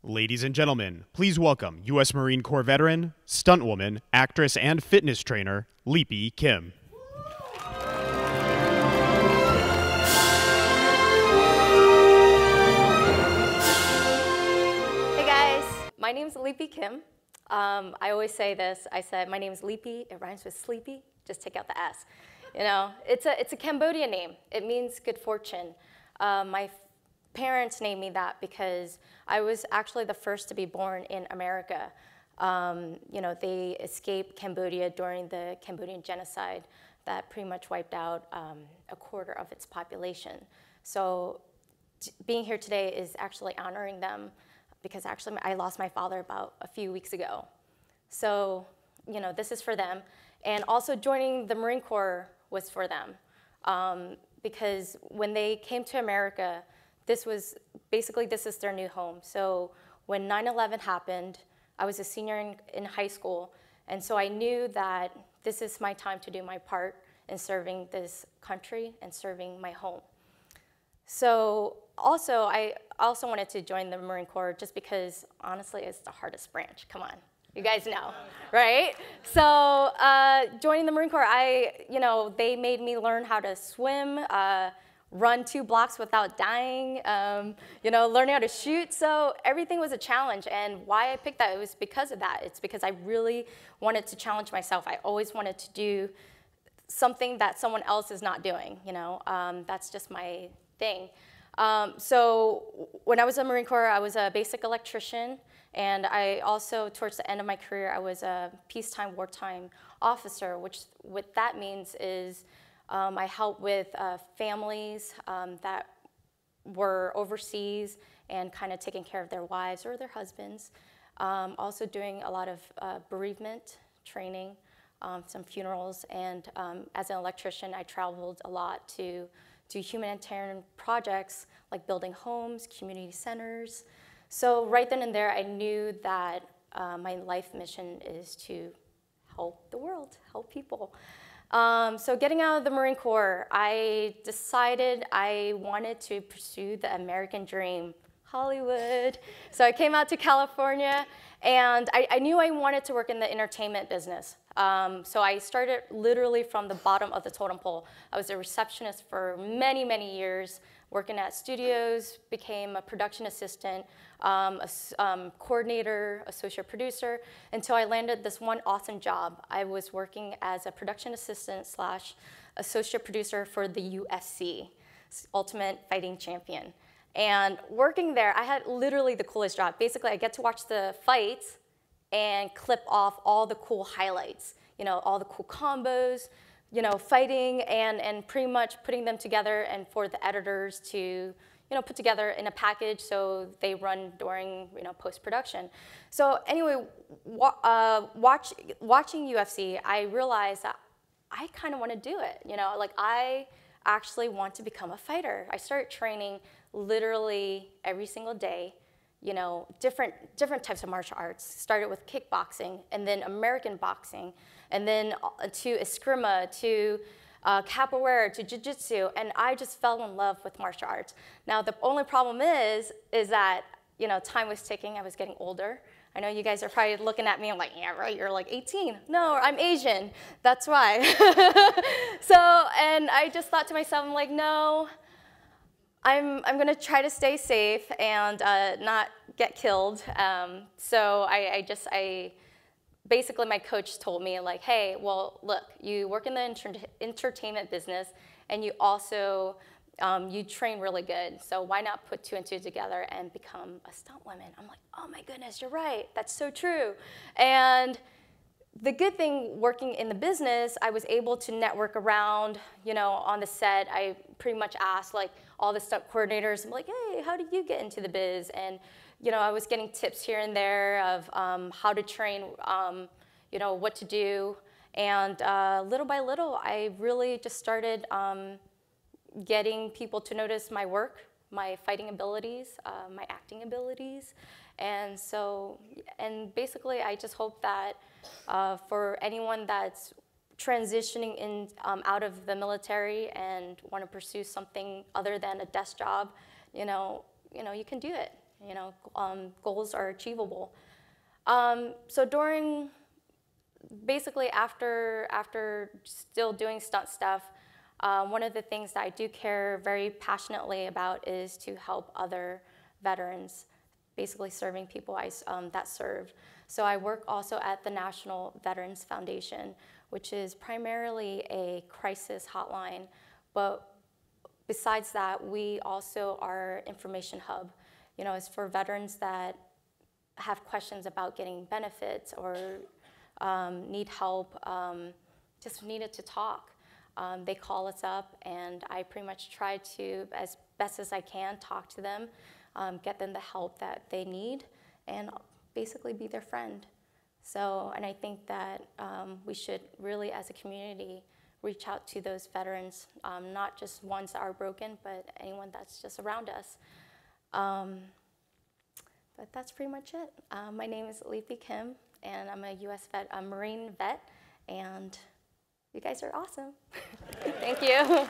Ladies and gentlemen, please welcome U.S. Marine Corps veteran, stuntwoman, actress, and fitness trainer, Leaphy Kim. Hey guys, my name is Leaphy Kim. I always say this, I said my name is Leaphy, it rhymes with sleepy, just take out the S. You know, it's a Cambodian name. It means good fortune. My parents named me that because I was actually the first to be born in America. You know, they escaped Cambodia during the Cambodian genocide that pretty much wiped out a quarter of its population. So being here today is actually honoring them because actually I lost my father about a few weeks ago. So, you know, this is for them. And also joining the Marine Corps was for them because when they came to America, this is their new home. So when 9/11 happened, I was a senior in high school, and so I knew that this is my time to do my part in serving this country and serving my home. So I also wanted to join the Marine Corps just because, honestly, it's the hardest branch. Come on, you guys know, right? So joining the Marine Corps, they made me learn how to swim, run 2 blocks without dying, learning how to shoot. So everything was a challenge. And why I picked that, it was because of that. It's because I really wanted to challenge myself. I always wanted to do something that someone else is not doing, that's just my thing. So when I was in the Marine Corps, I was a basic electrician. And I also, towards the end of my career, I was a peacetime, wartime officer, which what that means is I helped with families that were overseas and kind of taking care of their wives or their husbands. Also doing a lot of bereavement training, some funerals, and as an electrician, I traveled a lot to do humanitarian projects like building homes, community centers. So right then and there, I knew that my life mission is to help the world, help people. So getting out of the Marine Corps, I decided I wanted to pursue the American dream, Hollywood. So I came out to California, and I knew I wanted to work in the entertainment business. So I started literally from the bottom of the totem pole. I was a receptionist for many, many years, working at studios, became a production assistant, coordinator, associate producer, until I landed this one awesome job. I was working as a production assistant / associate producer for the UFC, Ultimate Fighting Champion. And working there, I had literally the coolest job. Basically, I get to watch the fights and clip off all the cool highlights, all the cool combos, fighting and pretty much putting them together and for the editors to, put together in a package so they run during, post-production. So anyway, watching UFC, I realized that I kind of want to do it, I actually want to become a fighter. I started training literally every single day, different types of martial arts. Started with kickboxing, and then American boxing, and then to eskrima, to capoeira, to jiu-jitsu, and I just fell in love with martial arts. Now, the only problem is that, time was ticking. I was getting older. I know you guys are probably looking at me and like, yeah, right, you're like 18. No, I'm Asian. That's why. So, and I just thought to myself, I'm like, no, I'm gonna try to stay safe and not get killed. So basically my coach told me like, hey, well, look, you work in the entertainment business and you also, you train really good. So why not put 2 and 2 together and become a stunt woman? I'm like, oh my goodness, you're right. That's so true. And the good thing working in the business, I was able to network around, on the set. I pretty much asked like all the stunt coordinators, I'm like, hey, how did you get into the biz? And, I was getting tips here and there of how to train, what to do. And little by little, I really just started getting people to notice my work, my fighting abilities, my acting abilities. And so, and basically, I just hope that for anyone that's transitioning in out of the military and want to pursue something other than a desk job, you can do it. Goals are achievable. So basically after still doing stunt stuff, one of the things that I do care very passionately about is to help other veterans, basically serving people that serve. So I work also at the National Veterans Foundation, which is primarily a crisis hotline, but besides that, we also are information hub. It's for veterans that have questions about getting benefits or need help, just needed to talk. They call us up, and I pretty much try to, as best as I can, talk to them, get them the help that they need, and basically be their friend. So, and I think that we should really, as a community, reach out to those veterans, not just ones that are broken, but anyone that's just around us. But that's pretty much it. My name is Leaphy Kim, and I'm a U.S. vet, a Marine vet, and you guys are awesome. Thank you.